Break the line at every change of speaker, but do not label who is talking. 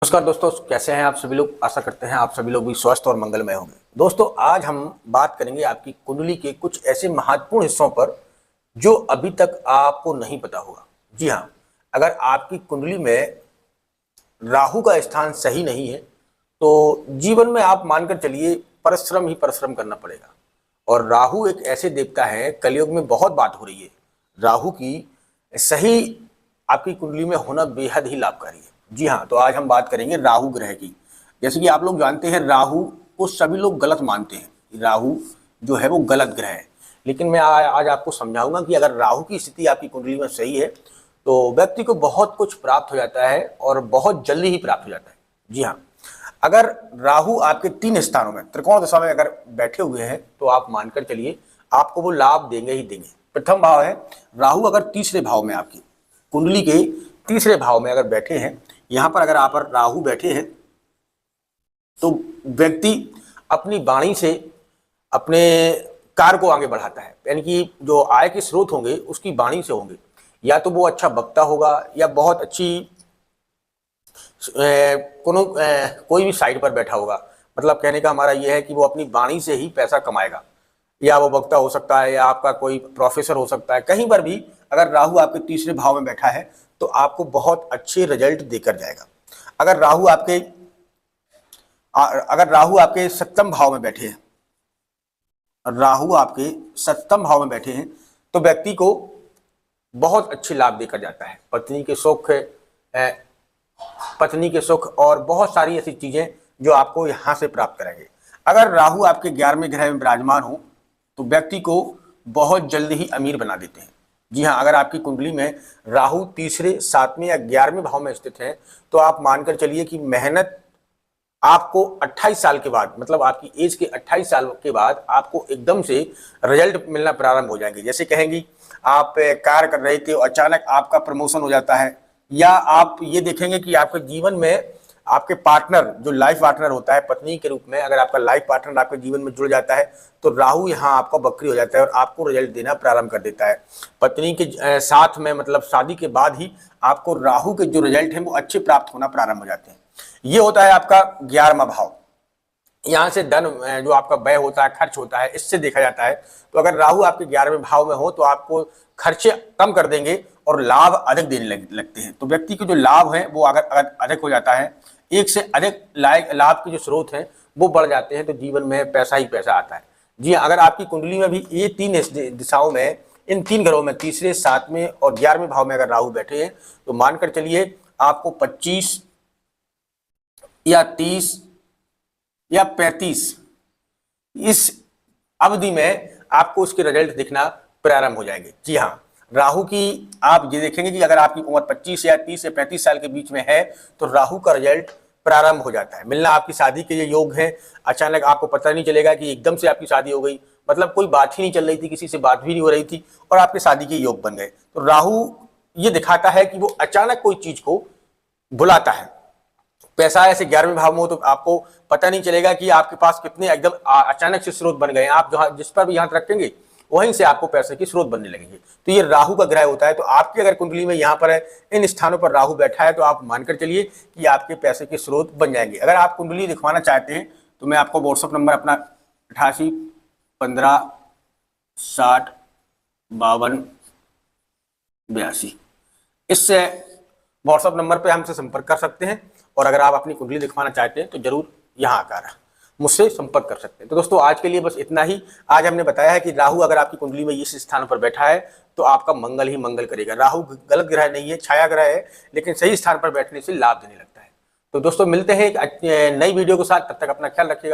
नमस्कार दोस्तों, कैसे हैं आप सभी लोग। आशा करते हैं आप सभी लोग भी स्वस्थ और मंगलमय होंगे। दोस्तों, आज हम बात करेंगे आपकी कुंडली के कुछ ऐसे महत्वपूर्ण हिस्सों पर जो अभी तक आपको नहीं पता होगा। जी हाँ, अगर आपकी कुंडली में राहु का स्थान सही नहीं है तो जीवन में आप मानकर चलिए परिश्रम ही परिश्रम करना पड़ेगा। और राहु एक ऐसे देवता है, कलयुग में बहुत बात हो रही है, राहु की सही आपकी कुंडली में होना बेहद ही लाभकारी है। जी हाँ, तो आज हम बात करेंगे राहु ग्रह की। जैसे कि आप लोग जानते हैं, राहु को सभी लोग गलत मानते हैं, राहु जो है वो गलत ग्रह है। लेकिन मैं आज आपको समझाऊंगा कि अगर राहु की स्थिति आपकी कुंडली में सही है तो व्यक्ति को बहुत कुछ प्राप्त हो जाता है और बहुत जल्दी ही प्राप्त हो जाता है। जी हाँ, अगर राहु आपके 3 स्थानों में त्रिकोण दशा में अगर बैठे हुए हैं तो आप मानकर चलिए आपको वो लाभ देंगे ही देंगे। प्रथम भाव है राहु, अगर तीसरे भाव में आपकी कुंडली के तीसरे भाव में अगर बैठे हैं, यहां पर अगर आप राहु बैठे हैं तो व्यक्ति अपनी वाणी से अपने कार्य को आगे बढ़ाता है। यानी कि जो आय के स्रोत होंगे उसकी वाणी से होंगे। या तो वो अच्छा वक्ता होगा या बहुत अच्छी कोई भी साइड पर बैठा होगा। मतलब कहने का हमारा यह है कि वो अपनी वाणी से ही पैसा कमाएगा। या वो वक्ता हो सकता है या आपका कोई प्रोफेसर हो सकता है। कहीं पर भी अगर राहु आपके तीसरे भाव में बैठा है तो आपको बहुत अच्छे रिजल्ट देकर जाएगा। अगर राहु आपके सप्तम भाव में बैठे हैं, राहु आपके सप्तम भाव में बैठे हैं तो व्यक्ति को बहुत अच्छे लाभ देकर जाता है। पत्नी के सुख और बहुत सारी ऐसी चीजें जो आपको यहां से प्राप्त करेंगे। अगर राहु आपके 11वें ग्रह में विराजमान हो तो व्यक्ति को बहुत जल्दी ही अमीर बना देते हैं। जी हाँ, अगर आपकी कुंडली में राहु तीसरे, 7वें या 11वें भाव में स्थित है तो आप मानकर चलिए कि मेहनत आपको 28 साल के बाद, मतलब आपकी एज के 28 साल के बाद आपको एकदम से रिजल्ट मिलना प्रारंभ हो जाएंगे। जैसे कहेंगी आप कार्य कर रहे थे और अचानक आपका प्रमोशन हो जाता है, या आप ये देखेंगे कि आपके जीवन में आपके पार्टनर, जो लाइफ पार्टनर होता है पत्नी के रूप में, अगर आपका लाइफ पार्टनर आपके जीवन में जुड़ जाता है तो राहु यहाँ आपका बकरी हो जाता है और आपको रिजल्ट देना प्रारंभ कर देता है। पत्नी के साथ में, मतलब शादी के बाद ही आपको राहु के जो रिजल्ट हैं वो अच्छे प्राप्त होना प्रारंभ हो जाते हैं। ये होता है आपका 11वां भाव। यहाँ से धन जो आपका व्यय होता है, खर्च होता है, इससे देखा जाता है। तो अगर राहु आपके 11वें भाव में हो तो आपको खर्चे कम कर देंगे और लाभ अधिक देने लगते हैं। तो व्यक्ति के जो लाभ है वो अगर अधिक हो जाता है, एक से अधिक लाभ के जो स्रोत हैं वो बढ़ जाते हैं, तो जीवन में पैसा ही पैसा आता है। जी, अगर आपकी कुंडली में भी ये 3 दिशाओं में, इन 3 घरों में, तीसरे, 7वें और 11वें भाव में अगर राहु बैठे हैं तो मानकर चलिए आपको 25 या 30 या 35 इस अवधि में आपको उसके रिजल्ट दिखना प्रारंभ हो जाएंगे। जी हाँ, राहु की आप ये देखेंगे कि अगर आपकी उम्र 25 या 30 से 35 साल के बीच में है तो राहु का रिजल्ट प्रारंभ हो जाता है मिलना। आपकी शादी के ये योग हैं, अचानक आपको पता नहीं चलेगा कि एकदम से आपकी शादी हो गई। मतलब कोई बात ही नहीं चल रही थी, किसी से बात भी नहीं हो रही थी और आपके शादी के योग बन गए। तो राहु ये दिखाता है कि वो अचानक कोई चीज को बुलाता है। पैसा ऐसे 11वें भाव में हो तो आपको पता नहीं चलेगा कि आपके पास कितने एकदम अचानक से स्रोत बन गए। आप जहां जिस पर भी हाथ रखेंगे वहीं से आपको पैसे के स्रोत बनने लगेंगे। तो ये राहु का ग्रह होता है। तो आपकी अगर कुंडली में यहाँ पर है, इन स्थानों पर राहु बैठा है तो आप मानकर चलिए कि आपके पैसे के स्रोत बन जाएंगे। अगर आप कुंडली दिखवाना चाहते हैं तो मैं आपको व्हाट्सअप नंबर अपना 88 15 60 52 82, इससे व्हाट्सअप नंबर पे हमसे संपर्क कर सकते हैं। और अगर आप अपनी कुंडली दिखवाना चाहते हैं तो जरूर यहाँ आकर मुझसे संपर्क कर सकते हैं। तो दोस्तों, आज के लिए बस इतना ही। आज हमने बताया है कि राहु अगर आपकी कुंडली में इस स्थान पर बैठा है तो आपका मंगल ही मंगल करेगा। राहु गलत ग्रह नहीं है, छाया ग्रह है, लेकिन सही स्थान पर बैठने से लाभ देने लगता है। तो दोस्तों, मिलते हैं एक नई वीडियो के साथ। तब तक अपना ख्याल रखिएगा।